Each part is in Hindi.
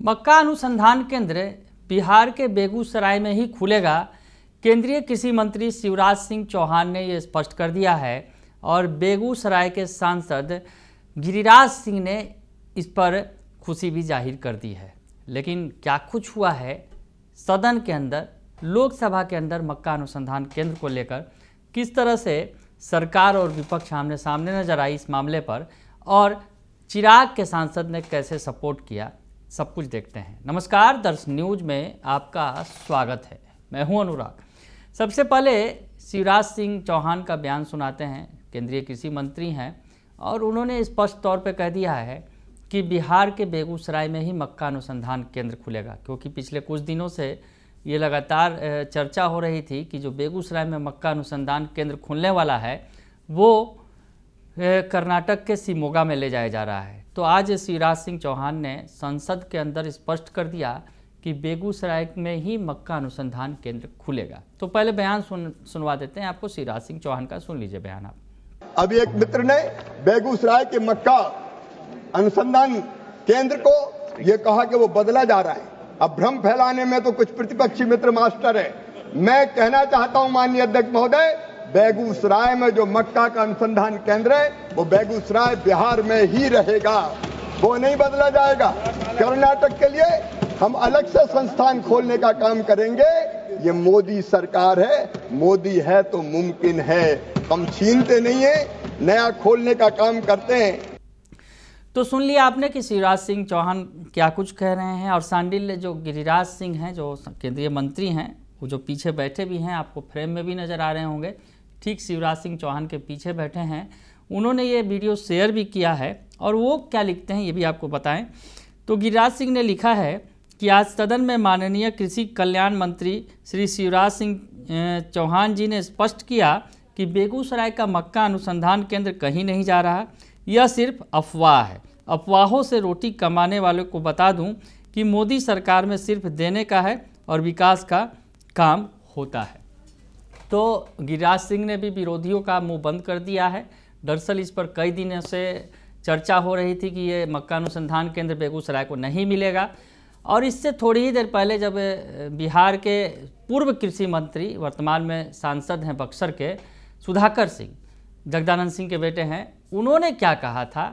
मक्का अनुसंधान केंद्र बिहार के बेगूसराय में ही खुलेगा। केंद्रीय कृषि मंत्री शिवराज सिंह चौहान ने यह स्पष्ट कर दिया है और बेगूसराय के सांसद गिरिराज सिंह ने इस पर खुशी भी जाहिर कर दी है। लेकिन क्या कुछ हुआ है सदन के अंदर, लोकसभा के अंदर मक्का अनुसंधान केंद्र को लेकर, किस तरह से सरकार और विपक्ष आमने सामने नजर आई इस मामले पर, और चिराग के सांसद ने कैसे सपोर्ट किया, सब कुछ देखते हैं। नमस्कार, दर्शन न्यूज में आपका स्वागत है। मैं हूं अनुराग। सबसे पहले शिवराज सिंह चौहान का बयान सुनाते हैं। केंद्रीय कृषि मंत्री हैं और उन्होंने स्पष्ट तौर पर कह दिया है कि बिहार के बेगूसराय में ही मक्का अनुसंधान केंद्र खुलेगा, क्योंकि पिछले कुछ दिनों से ये लगातार चर्चा हो रही थी कि जो बेगूसराय में मक्का अनुसंधान केंद्र खुलने वाला है वो कर्नाटक के शिमोगा में ले जाया जा रहा है। तो आज शिवराज सिंह चौहान ने संसद के अंदर स्पष्ट कर दिया कि बेगूसराय में ही मक्का अनुसंधान केंद्र खुलेगा। तो पहले बयान सुनवा देते हैं आपको शिवराज सिंह चौहान का। सुन लीजिए बयान आप। अभी एक मित्र ने बेगूसराय के मक्का अनुसंधान केंद्र को यह कहा कि वो बदला जा रहा है। अब भ्रम फैलाने में तो कुछ प्रतिपक्षी मित्र मास्टर है। मैं कहना चाहता हूं माननीय अध्यक्ष महोदय, बेगूसराय में जो मक्का का अनुसंधान केंद्र है वो बेगूसराय बिहार में ही रहेगा, वो नहीं बदला जाएगा। कर्नाटक के लिए हम अलग से संस्थान खोलने का काम करेंगे। ये मोदी सरकार है, मोदी है तो मुमकिन है, हम छीनते नहीं है, नया खोलने का काम करते हैं। तो सुन लिया आपने कि शिवराज सिंह चौहान क्या कुछ कह रहे हैं। और सांडिल्य जो गिरिराज सिंह हैं, जो केंद्रीय मंत्री हैं, वो जो पीछे बैठे भी हैं, आपको फ्रेम में भी नज़र आ रहे होंगे, ठीक शिवराज सिंह चौहान के पीछे बैठे हैं। उन्होंने ये वीडियो शेयर भी किया है और वो क्या लिखते हैं ये भी आपको बताएं। तो गिरिराज सिंह ने लिखा है कि आज सदन में माननीय कृषि कल्याण मंत्री श्री शिवराज सिंह चौहान जी ने स्पष्ट किया कि बेगूसराय का मक्का अनुसंधान केंद्र कहीं नहीं जा रहा, यह सिर्फ अफवाह है। अफवाहों से रोटी कमाने वालों को बता दूं कि मोदी सरकार में सिर्फ देने का है और विकास का काम होता है। तो गिरिराज सिंह ने भी विरोधियों का मुंह बंद कर दिया है। दरअसल इस पर कई दिनों से चर्चा हो रही थी कि ये मक्का अनुसंधान केंद्र बेगूसराय को नहीं मिलेगा। और इससे थोड़ी ही देर पहले जब बिहार के पूर्व कृषि मंत्री, वर्तमान में सांसद हैं बक्सर के, सुधाकर सिंह, जगदानंद सिंह के बेटे हैं, उन्होंने क्या कहा था,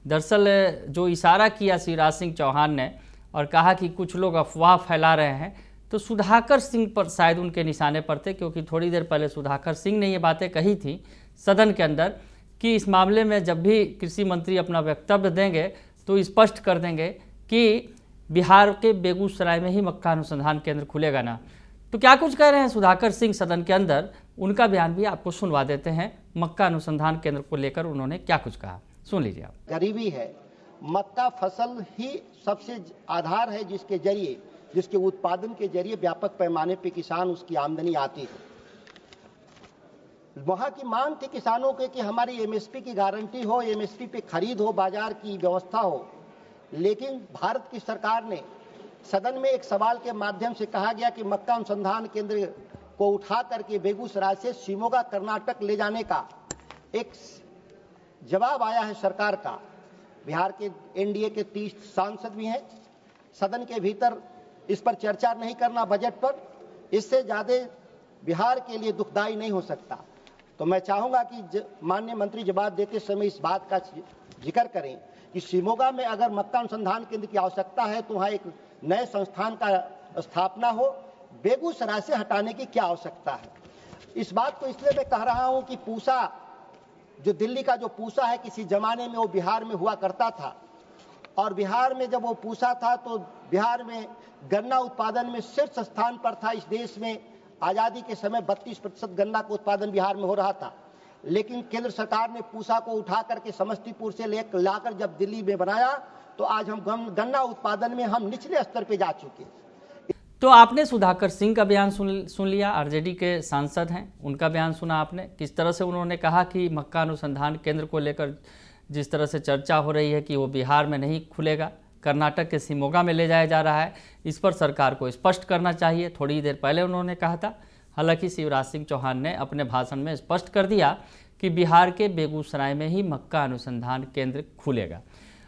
दरअसल जो इशारा किया शिवराज सिंह चौहान ने और कहा कि कुछ लोग अफवाह फैला रहे हैं, तो सुधाकर सिंह पर शायद उनके निशाने पर थे, क्योंकि थोड़ी देर पहले सुधाकर सिंह ने ये बातें कही थी सदन के अंदर कि इस मामले में जब भी कृषि मंत्री अपना वक्तव्य देंगे तो स्पष्ट कर देंगे कि बिहार के बेगूसराय में ही मक्का अनुसंधान केंद्र खुलेगा ना। तो क्या कुछ कह रहे हैं सुधाकर सिंह सदन के अंदर, उनका बयान भी आपको सुनवा देते हैं। मक्का अनुसंधान केंद्र को लेकर उन्होंने क्या कुछ कहा, सुन लीजिए आप। गरीबी है, मक्का फसल ही सबसे आधार है जिसके जरिए, जिसके उत्पादन के जरिए व्यापक पैमाने पे किसान उसकी आमदनी आती है। वहां की मांग थी किसानों के कि हमारी एमएसपी की गारंटी हो, एमएसपी पे खरीद हो, बाजार की व्यवस्था हो। लेकिन भारत की सरकार ने सदन में एक सवाल के माध्यम से कहा गया कि मक्का अनुसंधान केंद्र को उठा करके बेगूसराय से शिमोगा कर्नाटक ले जाने का एक जवाब आया है सरकार का। बिहार के एनडीए के 30 सांसद भी हैं। सदन के भीतर इस पर चर्चा नहीं करना बजट पर, इससे ज्यादा बिहार के लिए दुखदाई नहीं हो सकता। तो मैं चाहूंगा कि माननीय मंत्री जवाब देते समय इस बात का जिक्र करें कि शिमोगा में अगर मक्का अनुसंधान केंद्र की आवश्यकता है तो वहां एक नए संस्थान का स्थापना हो, बेगूसराय से हटाने की क्या आवश्यकता है। इस बात को इसलिए मैं कह रहा हूं कि पूसा, जो दिल्ली का जो पूसा है, किसी जमाने में वो बिहार में हुआ करता था। और बिहार में जब वो पूसा था तो बिहार में गन्ना उत्पादन में शीर्ष स्थान पर था। इस देश में आज़ादी के समय 32% गन्ना का उत्पादन बिहार में हो रहा था। लेकिन केंद्र सरकार ने पूसा को उठा करके समस्तीपुर से लाकर जब दिल्ली में बनाया तो आज हम गन्ना उत्पादन में हम निचले स्तर पर जा चुके। तो आपने सुधाकर सिंह का बयान सुन लिया, आरजेडी के सांसद हैं, उनका बयान सुना आपने, किस तरह से उन्होंने कहा कि मक्का अनुसंधान केंद्र को लेकर जिस तरह से चर्चा हो रही है कि वो बिहार में नहीं खुलेगा, कर्नाटक के शिमोगा में ले जाया जा रहा है, इस पर सरकार को स्पष्ट करना चाहिए। थोड़ी देर पहले उन्होंने कहा था। हालांकि शिवराज सिंह चौहान ने अपने भाषण में स्पष्ट कर दिया कि बिहार के बेगूसराय में ही मक्का अनुसंधान केंद्र खुलेगा।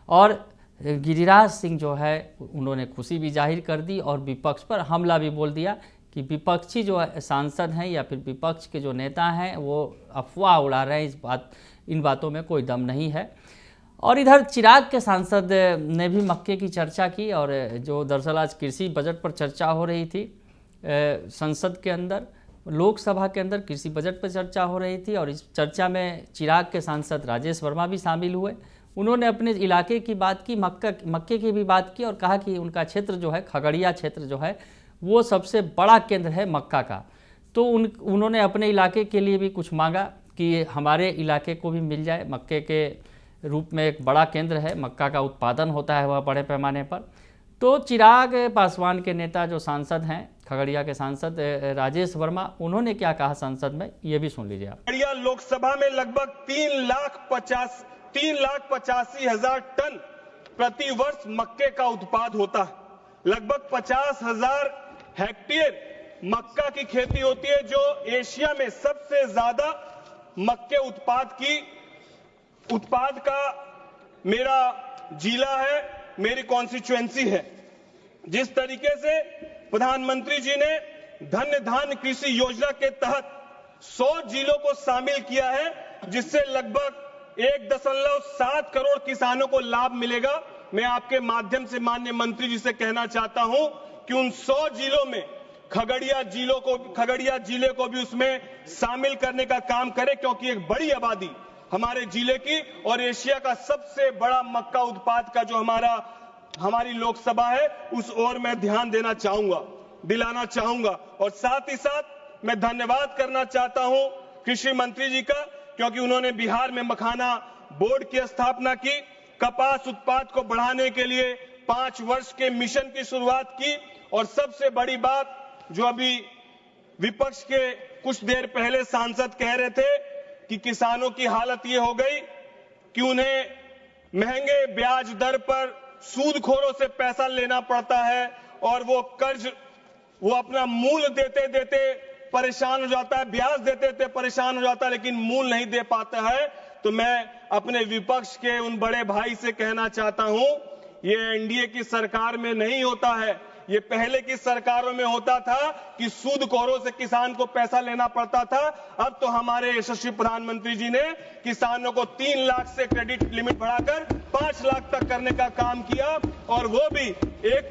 और गिरिराज सिंह जो है उन्होंने खुशी भी जाहिर कर दी और विपक्ष पर हमला भी बोल दिया कि विपक्षी जो सांसद हैं या फिर विपक्ष के जो नेता हैं वो अफवाह उड़ा रहे हैं, इन बातों में कोई दम नहीं है। और इधर चिराग के सांसद ने भी मक्के की चर्चा की और जो दरअसल आज कृषि बजट पर चर्चा हो रही थी संसद के अंदर, लोकसभा के अंदर कृषि बजट पर चर्चा हो रही थी और इस चर्चा में चिराग के सांसद राजेश वर्मा भी शामिल हुए। उन्होंने अपने इलाके की बात की, मक्के की भी बात की और कहा कि उनका क्षेत्र जो है खगड़िया क्षेत्र जो है वो सबसे बड़ा केंद्र है मक्का का। तो उन्होंने अपने इलाके के लिए भी कुछ मांगा कि हमारे इलाके को भी मिल जाए, मक्के के रूप में एक बड़ा केंद्र है, मक्का का उत्पादन होता है वह बड़े पैमाने पर। तो चिराग पासवान के नेता जो सांसद हैं, खगड़िया के सांसद राजेश वर्मा, उन्होंने क्या कहा संसद में, ये भी सुन लीजिए आप। खगड़िया लोकसभा में लगभग 3,85,000 टन प्रति वर्ष मक्के का उत्पाद होता है। लगभग 50,000 हेक्टेयर मक्का की खेती होती है, जो एशिया में सबसे ज्यादा मक्के उत्पाद का मेरा जिला है, मेरी कॉन्स्टिट्यूएंसी है। जिस तरीके से प्रधानमंत्री जी ने धन्य धान्य कृषि योजना के तहत 100 जिलों को शामिल किया है, जिससे लगभग 1.7 करोड़ किसानों को लाभ मिलेगा। मैं आपके माध्यम से माननीय मंत्री जी से कहना चाहता हूं कि उन 100 जिलों में खगड़िया जिले को भी उसमें शामिल करने का काम करें, क्योंकि एक बड़ी आबादी हमारे जिले की और एशिया का सबसे बड़ा मक्का उत्पाद का जो हमारी लोकसभा है उस ओर मैं ध्यान दिलाना चाहूंगा। और साथ ही साथ मैं धन्यवाद करना चाहता हूं कृषि मंत्री जी का, क्योंकि उन्होंने बिहार में मखाना बोर्ड की स्थापना की, कपास उत्पाद को बढ़ाने के लिए 5 वर्ष के मिशन की शुरुआत की। और सबसे बड़ी बात जो अभी विपक्ष के कुछ देर पहले सांसद कह रहे थे कि किसानों की हालत ये हो गई कि उन्हें महंगे ब्याज दर पर सूदखोरों से पैसा लेना पड़ता है और वो अपना मूल देते देते परेशान हो जाता है, ब्याज देते देते परेशान हो जाता है, लेकिन मूल नहीं दे पाता है। तो मैं अपने विपक्ष के उन बड़े भाई से कहना चाहता हूं, ये एनडीए की सरकार में नहीं होता है, ये पहले की सरकारों में होता था कि सूदखोरों से किसान को पैसा लेना पड़ता था। अब तो हमारे यशस्वी प्रधानमंत्री जी ने किसानों को 3 लाख से क्रेडिट लिमिट बढ़ाकर 5 लाख तक करने का काम किया, और वो भी एक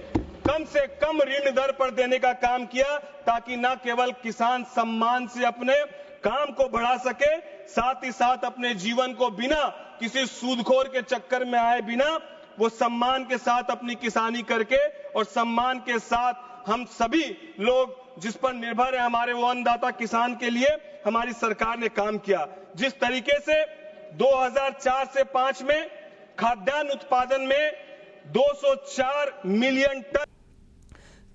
कम से कम ऋण दर पर देने का काम किया, ताकि न केवल किसान सम्मान से अपने काम को बढ़ा सके, साथ ही साथ अपने जीवन को बिना किसी सूदखोर के चक्कर में आए बिना वो सम्मान के साथ अपनी किसानी करके और सम्मान के साथ हम सभी लोग जिस पर निर्भर है हमारे वो अन्नदाता किसान के लिए हमारी सरकार ने काम किया। जिस तरीके से 2004 से 5 में खाद्यान्न उत्पादन में 204 मिलियन टन।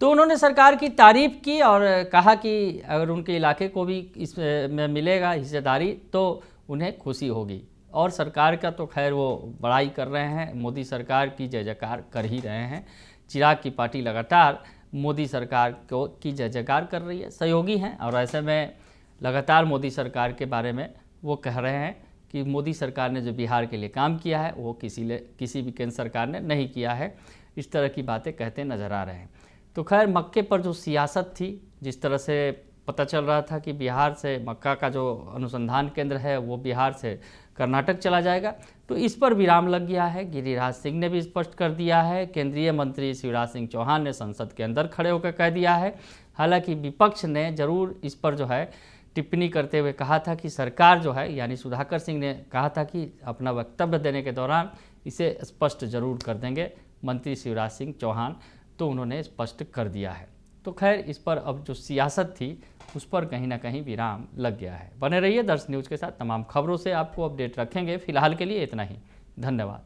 तो उन्होंने सरकार की तारीफ की और कहा कि अगर उनके इलाके को भी इसमें मिलेगा हिस्सेदारी तो उन्हें खुशी होगी। और सरकार का तो खैर वो बड़ाई कर रहे हैं, मोदी सरकार की जय जयकार कर ही रहे हैं। चिराग की पार्टी लगातार मोदी सरकार की जय जयकार कर रही है, सहयोगी हैं, और ऐसे में लगातार मोदी सरकार के बारे में वो कह रहे हैं कि मोदी सरकार ने जो बिहार के लिए काम किया है वो किसी भी केंद्र सरकार ने नहीं किया है। इस तरह की बातें कहते नज़र आ रहे हैं। तो खैर मक्के पर जो सियासत थी, जिस तरह से पता चल रहा था कि बिहार से मक्का का जो अनुसंधान केंद्र है वो बिहार से कर्नाटक चला जाएगा, तो इस पर विराम लग गया है। गिरिराज सिंह ने भी स्पष्ट कर दिया है, केंद्रीय मंत्री शिवराज सिंह चौहान ने संसद के अंदर खड़े होकर कह दिया है। हालांकि विपक्ष ने जरूर इस पर जो है टिप्पणी करते हुए कहा था कि सरकार जो है, यानी सुधाकर सिंह ने कहा था कि अपना वक्तव्य देने के दौरान इसे स्पष्ट जरूर कर देंगे मंत्री शिवराज सिंह चौहान, तो उन्होंने स्पष्ट कर दिया है। तो खैर इस पर अब जो सियासत थी उस पर कहीं ना कहीं विराम लग गया है। बने रहिए दर्श न्यूज़ के साथ, तमाम खबरों से आपको अपडेट रखेंगे। फिलहाल के लिए इतना ही, धन्यवाद।